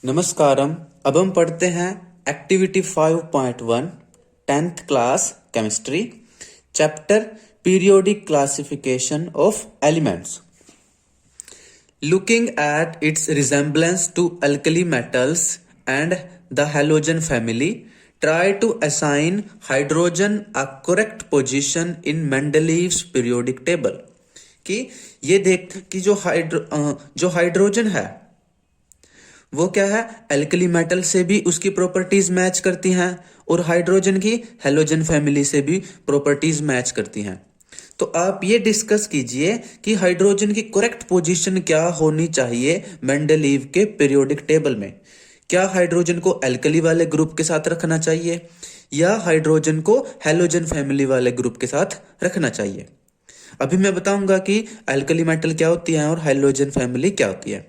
नमस्कारम। अब हम पढ़ते हैं activity 5.1 10th class chemistry chapter periodic classification of elements. Looking at its resemblance to alkali metals and the halogen family, try to assign hydrogen a correct position in Mendeleev's periodic table। कि ये देख कि जो hydrogen है वो क्या है, alkali metal से भी उसकी प्रॉपर्टीज मैच करती हैं और हाइड्रोजन की हेलोजन फैमिली से भी प्रॉपर्टीज मैच करती हैं। तो आप ये डिस्कस कीजिए कि हाइड्रोजन की करेक्ट पोजीशन क्या होनी चाहिए मेंडलीव के पीरियोडिक टेबल में। क्या हाइड्रोजन को एल्कली वाले ग्रुप के साथ रखना चाहिए या हाइड्रोजन को हेलोजन फैमिली वाले ग्रुप के साथ रखना चाहिए। अभी मैं बताऊंगा कि एल्कली मेटल क्या होती है और हेलोजन फैमिली क्या होती है।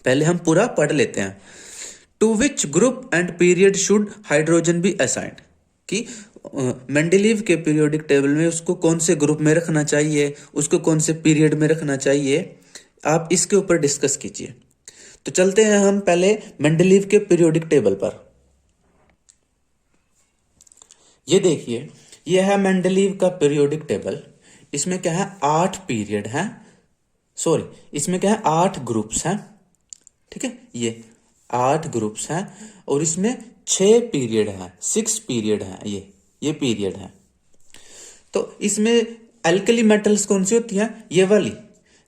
पहले हम पूरा पढ़ लेते हैं। To which group and period should hydrogen be assigned, कि मेंडलीव के पीरियोडिक टेबल में उसको कौन से ग्रुप में रखना चाहिए, उसको कौन से पीरियड में रखना चाहिए, आप इसके ऊपर डिस्कस कीजिए। तो चलते हैं हम पहले मेंडलीव के पीरियोडिक टेबल पर। ये देखिए, ये है मेंडलीव का पीरियोडिक टेबल। इसमें क्या है, 8 पीरियड हैं, सॉरी इसमें क्या है 8 ग्रुप्स हैं। ठीक है, ये 8 ग्रुप्स हैं और इसमें 6 पीरियड हैं, 6 पीरियड हैं। ये पीरियड है। तो इसमें एल्कली मेटल्स कौन सी होती हैं, ये वाली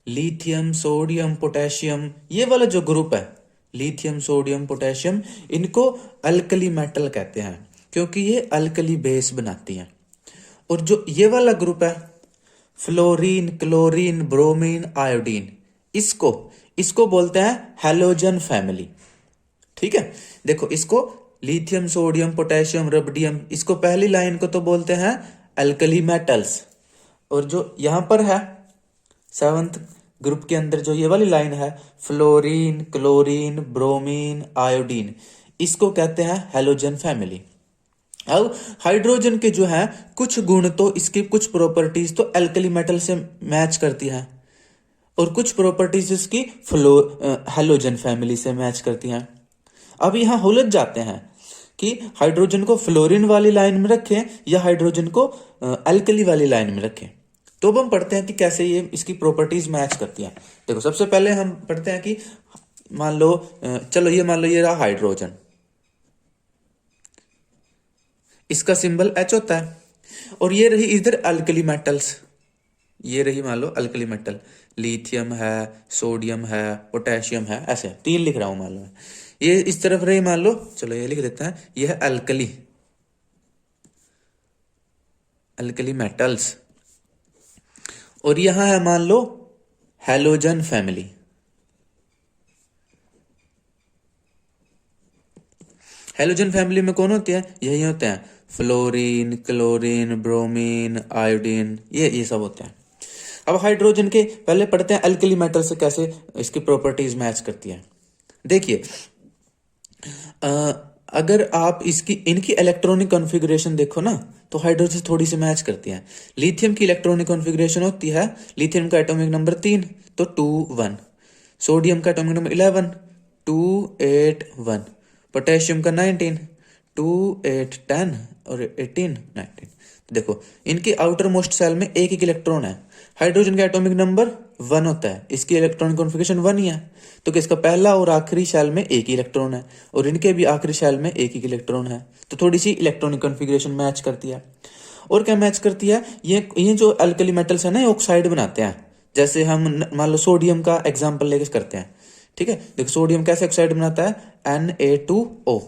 लिथियम सोडियम पोटेशियम, ये वाला जो ग्रुप है लिथियम सोडियम पोटेशियम, इनको अल्कली मेटल कहते हैं क्योंकि ये अल्कली बेस बनाती हैं। और जो ये वाला ग्रुप है फ्लोरीन क्लोरीन ब्रोमीन आयोडीन, इसको बोलते हैं हेलोजन फैमिली। ठीक है, देखो इसको लिथियम सोडियम पोटेशियम रबिडियम, इसको पहली लाइन को तो बोलते हैं अल्कली मेटल्स। और जो यहां पर है 7th ग्रुप के अंदर जो ये वाली लाइन है फ्लोरीन क्लोरीन ब्रोमीन आयोडीन, इसको कहते हैं हेलोजन फैमिली। अब हाइड्रोजन के जो है कुछ गुण तो इसकी कुछ प्रॉपर्टीज तो एल्कली मेटल से मैच करती है और कुछ प्रॉपर्टीज इसकी हेलोजन फैमिली से मैच करती हैं। अब यहां उलझ जाते हैं कि हाइड्रोजन को फ्लोरीन वाली लाइन में रखें या हाइड्रोजन को अल्कली वाली लाइन में रखें। तो अब हम पढ़ते हैं कि कैसे ये इसकी प्रॉपर्टीज मैच करती हैं। देखो, सबसे पहले हम पढ़ते हैं कि मान लो ये रहा हाइड्रोजन, इसका सिंबल H होता है। और ये रही इधर अल्कली मेटल्स, ये रही मान लो अल्कली मेटल, लिथियम है सोडियम है पोटेशियम है, ऐसे 3 लिख रहा हूं मान लो। ये इस तरफ रही मान लो, चलो ये लिख देते हैं, ये है अल्कली मेटल्स। और यहां है मान लो हेलोजन फैमिली। हेलोजन फैमिली में कौन होती है, यही होते हैं फ्लोरीन क्लोरीन ब्रोमीन आयोडीन, ये सब होते हैं। अब हाइड्रोजन के पहले पढ़ते हैं अल्कली मेटल से कैसे इसकी प्रॉपर्टीज मैच करती है। देखिए, अगर आप इनकी इलेक्ट्रॉनिक कॉन्फ़िगरेशन देखो ना तो हाइड्रोजन थोड़ी सी मैच करती है। लिथियम की इलेक्ट्रॉनिक कॉन्फ़िगरेशन होती है, लिथियम का एटॉमिक नंबर 3 तो 2 1, सोडियम का एटॉमिक नंबर 11 2 8 1, पोटेशियम का 19 2 8 10 और 18 19। देखो, इनकी आउटर मोस्ट सेल में एक इलेक्ट्रॉन है। हाइड्रोजन का एटॉमिक नंबर 1 होता है, इसकी इलेक्ट्रॉनिक कॉन्फ़िगरेशन 1 ही है, तो किसका पहला और आखिरी शेल में एक ही इलेक्ट्रॉन है और इनके भी आखिरी शेल में एक ही इलेक्ट्रॉन है। तो थोड़ी सी इलेक्ट्रॉनिक कॉन्फ़िगरेशन मैच करती है। और क्या मैच करती है, ये जो अल्कली मेटल्स है ना, ये ऑक्साइड बनाते हैं। जैसे हम मान लो सोडियम का एग्जाम्पल लेकर करते हैं। ठीक है, देखो सोडियम कैसे ऑक्साइड बनाता है, Na2O,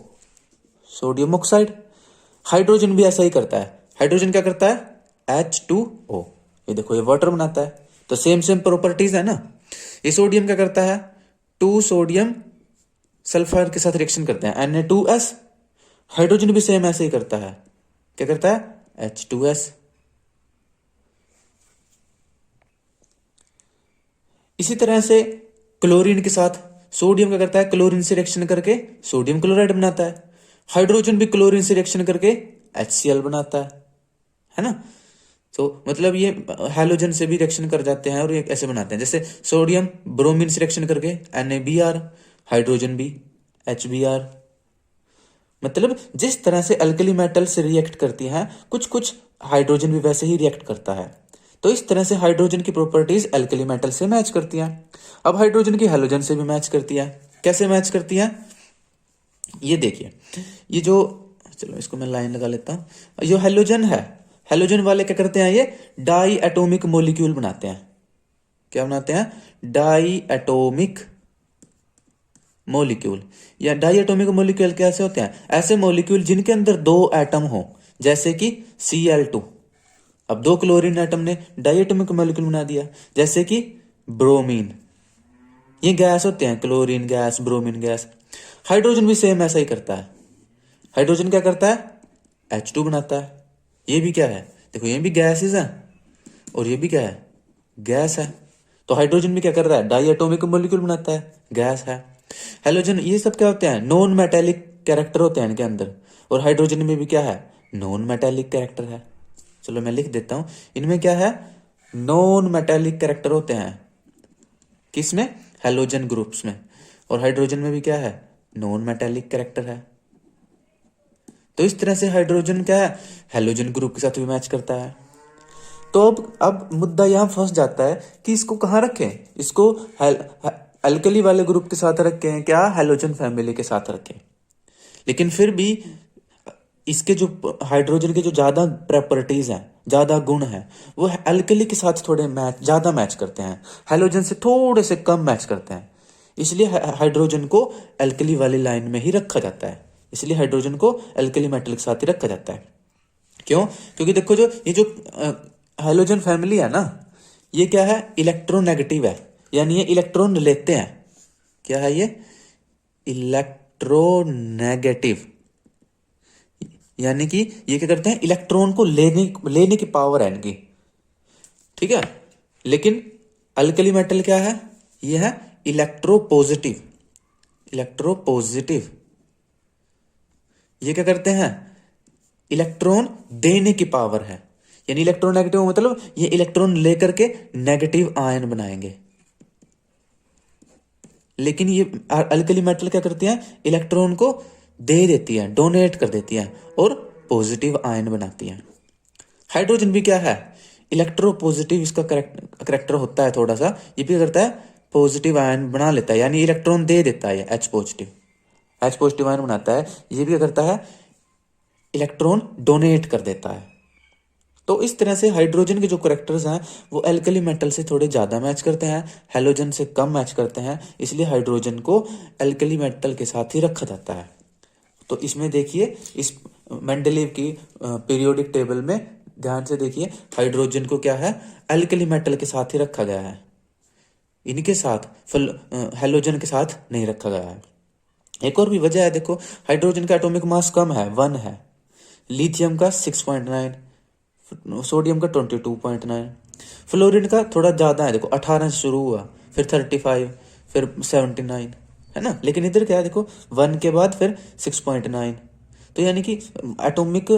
सोडियम ऑक्साइड। हाइड्रोजन भी ऐसा ही करता है, हाइड्रोजन क्या करता है H2O, ये देखो ये वाटर बनाता है। तो सेम प्रॉपर्टीज है ना। ये सोडियम क्या करता है, 2 सोडियम सल्फर के साथ रिएक्शन करते हैं Na2S। हाइड्रोजन भी सेम ऐसे ही करता है, क्या करता है H2S। इसी तरह से क्लोरीन के साथ सोडियम क्या करता है, क्लोरीन से रिएक्शन करके सोडियम क्लोराइड बनाता है। हाइड्रोजन भी क्लोरीन से रिएक्शन करके HCl बनाता है ना। तो मतलब ये हेलोजन से भी रिएक्शन कर जाते हैं और ये ऐसे बनाते हैं। जैसे सोडियम ब्रोमीन से रिएक्शन करके NaBr, हाइड्रोजन भी HBr। मतलब जिस तरह से अल्कली मेटल से रिएक्ट करती हैं, कुछ कुछ हाइड्रोजन भी वैसे ही रिएक्ट करता है। तो इस तरह से हाइड्रोजन की प्रॉपर्टीज अल्कली मेटल से मैच करती हैं। अब हाइड्रोजन की हेलोजन से भी मैच करती है। कैसे मैच करती है, ये देखिए, ये जो, चलो इसको मैं लाइन लगा लेता हूं। जो हेलोजन है, हेलोजन वाले क्या करते हैं, ये डाई एटोमिक मोलिक्यूल बनाते हैं। क्या बनाते हैं, डाई एटोमिक मोलिक्यूल। या डाई एटोमिक मोलिक्यूल कैसे होते हैं, ऐसे मोलिक्यूल जिनके अंदर दो एटम हो, जैसे कि Cl2। अब दो क्लोरीन एटम ने डाई एटोमिक मोलिक्यूल बना दिया, जैसे कि ब्रोमीन। ये गैस होते हैं, chlorine gas, bromine gas. Hydrogen भी सेम ऐसा ही करता है। हाइड्रोजन क्या करता है, H2 बनाता है। ये भी क्या है, देखो ये भी गैसेस है और ये भी क्या है, गैस है। तो हाइड्रोजन भी क्या कर रहा है, डाई एटोमिक मोलिक्यूल बनाता है, गैस है। हेलोजन, ये सब क्या होते हैं, नॉन मेटेलिक कैरेक्टर होते हैं इनके अंदर। और हाइड्रोजन में भी क्या है, नॉन मेटेलिक कैरेक्टर है। चलो मैं लिख देता हूं, इनमें क्या है, नॉन मेटेलिक कैरेक्टर होते हैं। किसमें, हेलोजन ग्रुप्स में। और हाइड्रोजन में भी क्या है, नॉन मेटेलिक कैरेक्टर है। तो इस तरह से हाइड्रोजन क्या है, हेलोजन ग्रुप के साथ भी मैच करता है। तो अब मुद्दा यहां फंस जाता है कि इसको कहां रखें, इसको अल्कली वाले ग्रुप के साथ रखें, क्या हेलोजन फैमिली के साथ रखें। लेकिन फिर भी इसके जो हाइड्रोजन के जो ज्यादा प्रॉपर्टीज हैं, ज्यादा गुण हैं, वो अल्कली के साथ थोड़े ज्यादा मैच करते हैं, हेलोजन से थोड़े से कम मैच करते हैं। इसलिए हाइड्रोजन को अल्कली वाली लाइन में ही रखा जाता है। इसलिए हाइड्रोजन को अल्कली मेटल के साथ ही रखा जाता है। क्यों, क्योंकि देखो जो ये जो हाइड्रोजन फैमिली है ना, ये क्या है, इलेक्ट्रोनेगेटिव है, यानी ये इलेक्ट्रॉन लेते हैं। क्या है ये, इलेक्ट्रोनेगेटिव, यानी कि ये क्या करते हैं, इलेक्ट्रॉन को लेने की पावर है इनकी, ठीक है। लेकिन अल्कली मेटल क्या है, ये है इलेक्ट्रोपॉजिटिव। इलेक्ट्रोपॉजिटिव, ये क्या करते हैं, इलेक्ट्रॉन देने की पावर है। यानी इलेक्ट्रोनेगेटिव मतलब ये इलेक्ट्रॉन लेकर के नेगेटिव आयन बनाएंगे। लेकिन ये अल्कली मेटल क्या करती है, इलेक्ट्रॉन को दे देती है, डोनेट कर देती है और पॉजिटिव आयन बनाती है। हाइड्रोजन भी क्या है, इलेक्ट्रोपॉजिटिव इसका करेक्टर होता है थोड़ा सा। ये भी करता है, पॉजिटिव आयन बना लेता है, यानी इलेक्ट्रॉन दे देता है, H पॉजिटिव आयन बनाता है। ये भी क्या करता है, इलेक्ट्रॉन डोनेट कर देता है। तो इस तरह से हाइड्रोजन के जो करेक्टर्स हैं वो अल्कली मेटल से थोड़े ज़्यादा मैच करते हैं, हेलोजन से कम मैच करते हैं। इसलिए हाइड्रोजन को अल्कली मेटल के साथ ही रखा जाता है। तो इसमें देखिए, इस मेंडलीव की पीरियोडिक टेबल में ध्यान से देखिए, हाइड्रोजन को क्या है, अल्कली मेटल के साथ ही रखा गया है, इनके साथ हेलोजन के साथ नहीं रखा गया है। एक और भी वजह है, देखो हाइड्रोजन का एटॉमिक मास कम है, 1 है, लिथियम का 6.9, सोडियम का 22.9, फ्लोरीन का थोड़ा ज्यादा है, देखो 18 से शुरू हुआ, फिर 35, फिर 79, है ना। लेकिन इधर क्या है, देखो 1 के बाद फिर 6.9। तो यानी कि एटॉमिक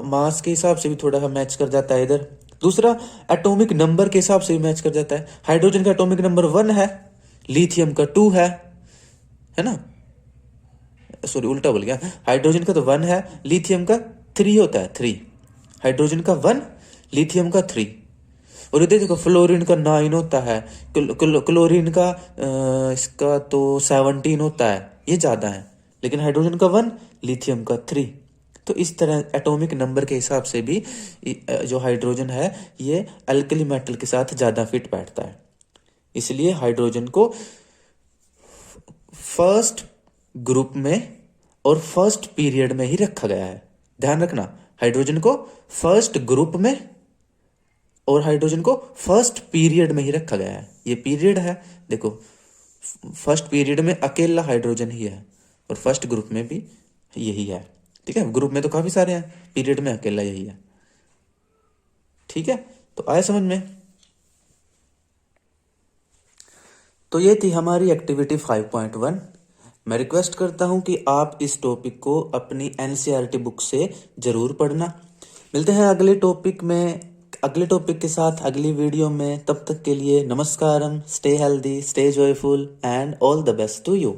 मास के हिसाब से भी थोड़ा सा मैच कर जाता है इधर। दूसरा, एटॉमिक नंबर के हिसाब से भी मैच कर जाता है। हाइड्रोजन का एटॉमिक नंबर 1 है, लिथियम का 2 है ना, सॉरी उल्टा बोल गया, हाइड्रोजन का तो 1 है, लिथियम का 3 होता है, 3। हाइड्रोजन का 1, लिथियम का 3। और इधर देखो फ्लोरीन का 9 होता है, क्लोरीन का इसका तो 17 होता है, ये ज्यादा है। लेकिन हाइड्रोजन का 1, लिथियम का 3। तो इस तरह एटॉमिक नंबर के हिसाब से भी जो हाइड्रोजन है ये अल्कली मेटल के साथ ज्यादा फिट बैठता है। इसलिए हाइड्रोजन को फर्स्ट ग्रुप में और फर्स्ट पीरियड में ही रखा गया है। ध्यान रखना, हाइड्रोजन को फर्स्ट ग्रुप में और हाइड्रोजन को फर्स्ट पीरियड में ही रखा गया है। ये पीरियड है, देखो फर्स्ट पीरियड में अकेला हाइड्रोजन ही है और फर्स्ट ग्रुप में भी यही है, ठीक है। ग्रुप में तो काफी सारे हैं, पीरियड में अकेला यही है, ठीक है। तो आया समझ में। तो ये थी हमारी एक्टिविटी 5.1। मैं रिक्वेस्ट करता हूं कि आप इस टॉपिक को अपनी एनसीईआरटी बुक से जरूर पढ़ना। मिलते हैं अगले टॉपिक में, अगले टॉपिक के साथ अगली वीडियो में। तब तक के लिए नमस्कारम, stay healthy, stay joyful and all the best to you.